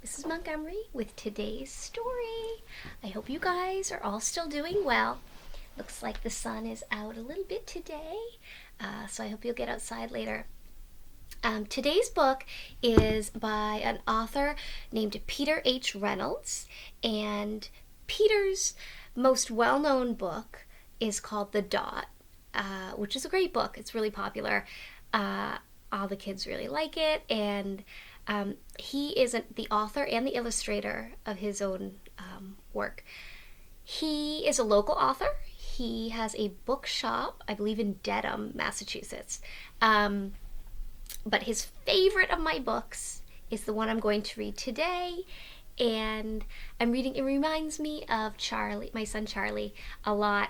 This is Montgomery with today's story. I hope you guys are all still doing well. Looks like the sun is out a little bit today, so I hope you'll get outside later. Today's book is by an author named Peter H. Reynolds, and Peter's most well-known book is called The Dot, which is a great book. It's really popular. All the kids really like it, and he is the author and the illustrator of his own work. He is a local author. He has a bookshop, I believe, in Dedham, Massachusetts. But his favorite of my books is the one I'm going to read today. And it reminds me of Charlie, my son Charlie, a lot.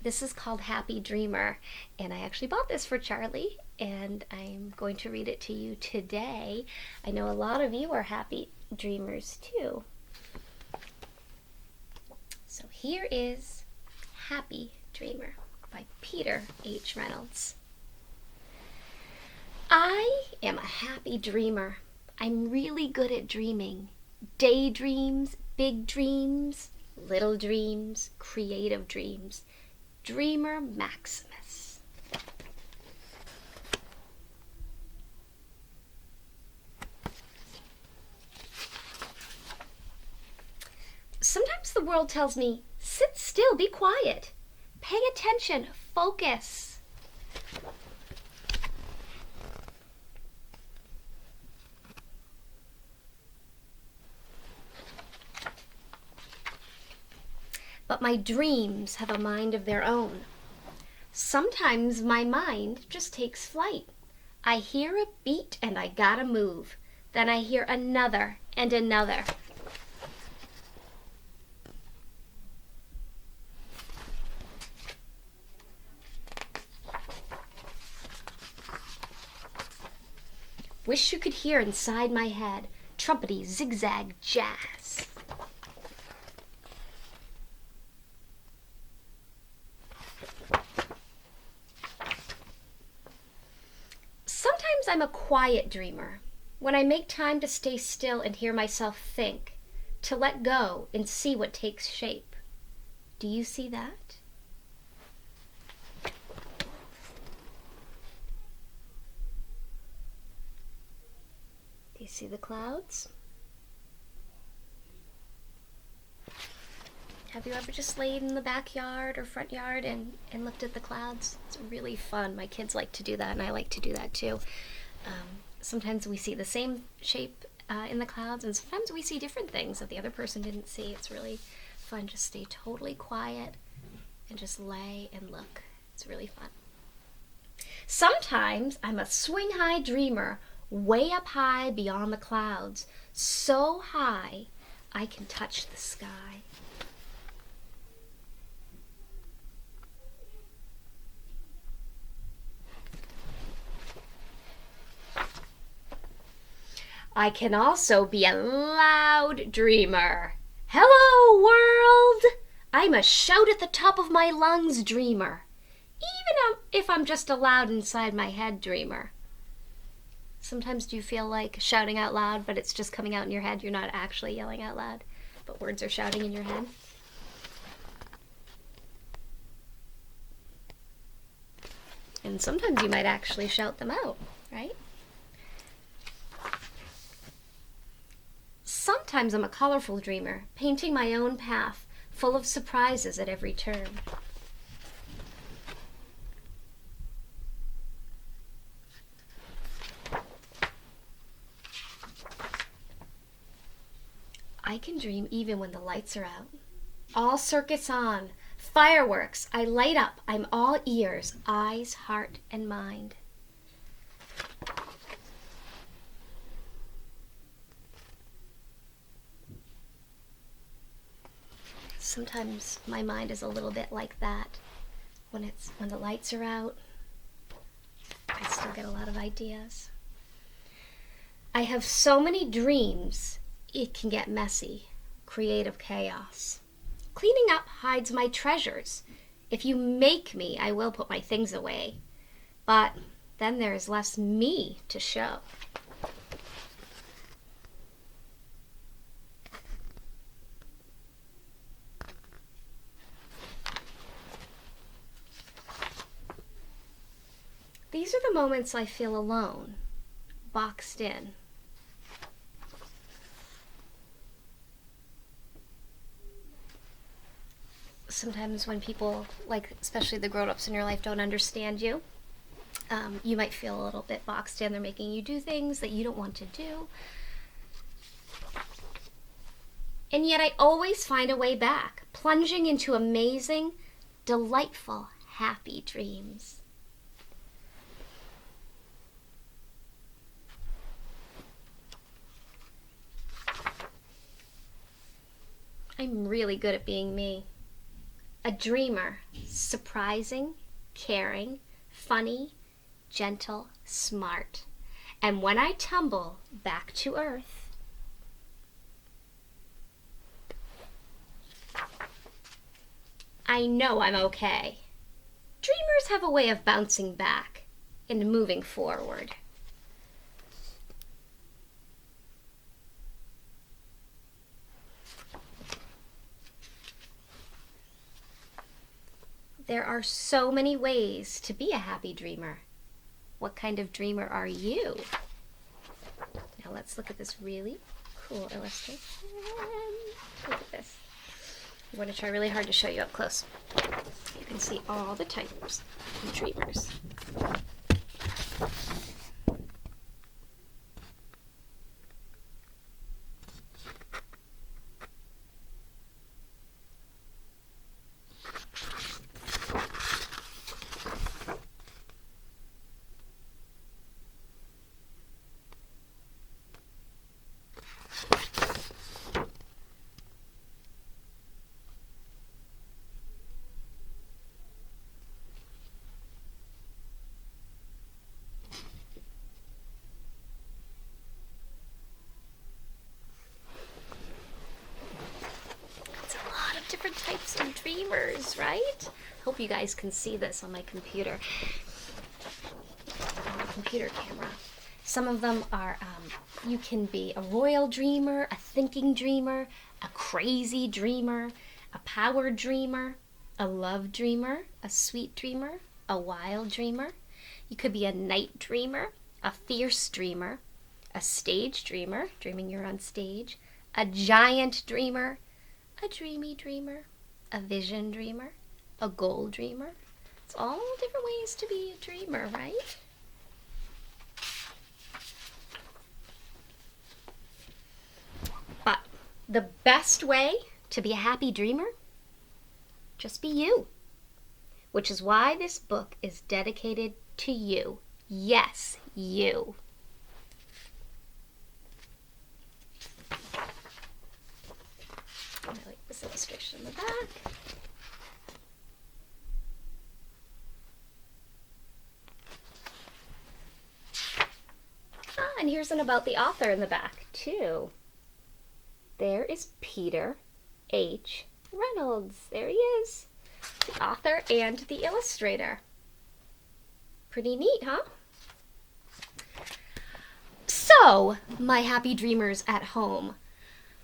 This is called Happy Dreamer, and I actually bought this for Charlie, and I'm going to read it to you today. I know a lot of you are happy dreamers too. So here is Happy Dreamer by Peter H. Reynolds. I am a happy dreamer. I'm really good at dreaming. Daydreams, big dreams, little dreams, creative dreams. Dreamer Maximus. Sometimes the world tells me, sit still, be quiet. Pay attention, focus. But my dreams have a mind of their own. Sometimes my mind just takes flight. I hear a beat and I gotta move. Then I hear another and another. Wish you could hear inside my head, trumpety zigzag jazz. Sometimes I'm a quiet dreamer, when I make time to stay still and hear myself think, to let go and see what takes shape. Do you see that? Do you see the clouds? Have you ever just laid in the backyard or front yard and looked at the clouds? It's really fun. My kids like to do that, and I like to do that too. Sometimes we see the same shape in the clouds, and sometimes we see different things that the other person didn't see. It's really fun. Just stay totally quiet and just lay and look. It's really fun. Sometimes I'm a swing-high dreamer, way up high beyond the clouds, so high I can touch the sky. I can also be a loud dreamer. Hello, world! I'm a shout at the top of my lungs dreamer, even if I'm just a loud inside my head dreamer. Sometimes do you feel like shouting out loud, but it's just coming out in your head? You're not actually yelling out loud, but words are shouting in your head? And sometimes you might actually shout them out, right? Sometimes I'm a colorful dreamer, painting my own path, full of surprises at every turn. I can dream even when the lights are out. All circuits on, fireworks, I light up, I'm all ears, eyes, heart, and mind. Sometimes my mind is a little bit like that. When the lights are out, I still get a lot of ideas. I have so many dreams, it can get messy, creative chaos. Cleaning up hides my treasures. If you make me, I will put my things away. But then there is less me to show. These are the moments I feel alone, boxed in. Sometimes when people, like especially the grown-ups in your life, don't understand you, you might feel a little bit boxed in. They're making you do things that you don't want to do. And yet I always find a way back, plunging into amazing, delightful, happy dreams. I'm really good at being me. A dreamer, surprising, caring, funny, gentle, smart. And when I tumble back to earth, I know I'm okay. Dreamers have a way of bouncing back and moving forward. There are so many ways to be a happy dreamer. What kind of dreamer are you? Now let's look at this really cool illustration. Look at this. I'm going to try really hard to show you up close. You can see all the types of dreamers. Different types of dreamers, right? Hope you guys can see this on my computer. On my computer camera. Some of them are, you can be a royal dreamer, a thinking dreamer, a crazy dreamer, a power dreamer, a love dreamer, a sweet dreamer, a wild dreamer. You could be a night dreamer, a fierce dreamer, a stage dreamer, dreaming you're on stage, a giant dreamer, a dreamy dreamer, a vision dreamer, a goal dreamer. It's all different ways to be a dreamer, right? But the best way to be a happy dreamer, just be you. Which is why this book is dedicated to you. Yes, you. I like this illustration in the back. And here's an about the author in the back, too. There is Peter H. Reynolds. There he is. The author and the illustrator. Pretty neat, huh? So, my happy dreamers at home.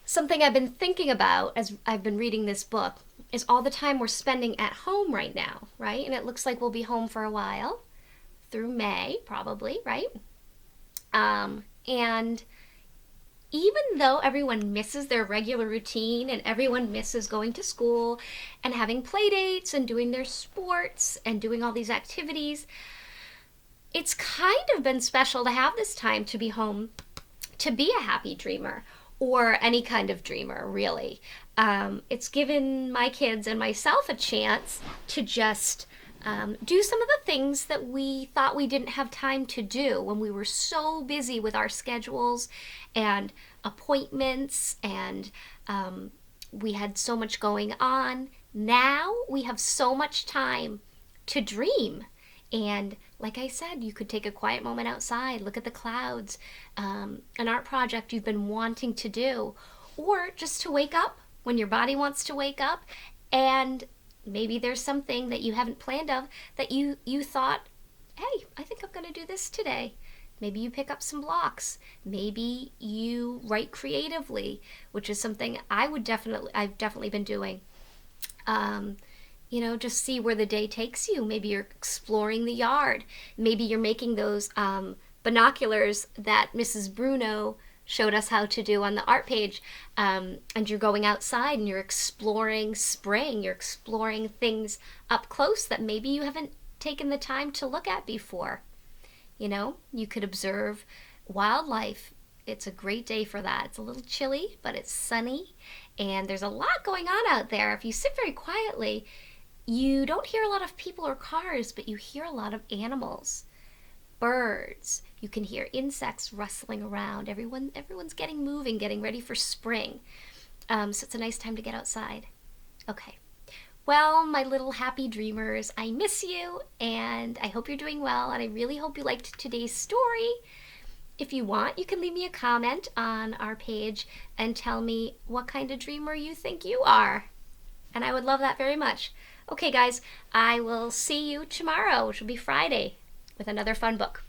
Something I've been thinking about as I've been reading this book is all the time we're spending at home right now, right? And it looks like we'll be home for a while, through May, probably, right? And even though everyone misses their regular routine and everyone misses going to school and having play dates and doing their sports and doing all these activities, it's kind of been special to have this time to be home, to be a happy dreamer. Or any kind of dreamer, really. It's given my kids and myself a chance to just do some of the things that we thought we didn't have time to do when we were so busy with our schedules and appointments, and we had so much going on. Now we have so much time to dream. And like I said, you could take a quiet moment outside, look at the clouds, an art project you've been wanting to do, or just to wake up when your body wants to wake up, and maybe there's something that you haven't planned of that you thought, hey, I think I'm going to do this today. Maybe you pick up some blocks. Maybe you write creatively, which is something I've definitely been doing. just see where the day takes you. Maybe you're exploring the yard. Maybe you're making those binoculars that Mrs. Bruno showed us how to do on the art page. And you're going outside and you're exploring spring. You're exploring things up close that maybe you haven't taken the time to look at before. You could observe wildlife. It's a great day for that. It's a little chilly, but it's sunny, and there's a lot going on out there. If you sit very quietly, you don't hear a lot of people or cars, but you hear a lot of animals, birds. You can hear insects rustling around. Everyone's getting moving, getting ready for spring. So it's a nice time to get outside. Okay. Well, my little happy dreamers, I miss you, and I hope you're doing well, and I really hope you liked today's story. If you want, you can leave me a comment on our page and tell me what kind of dreamer you think you are. And I would love that very much. Okay, guys, I will see you tomorrow, which will be Friday, with another fun book.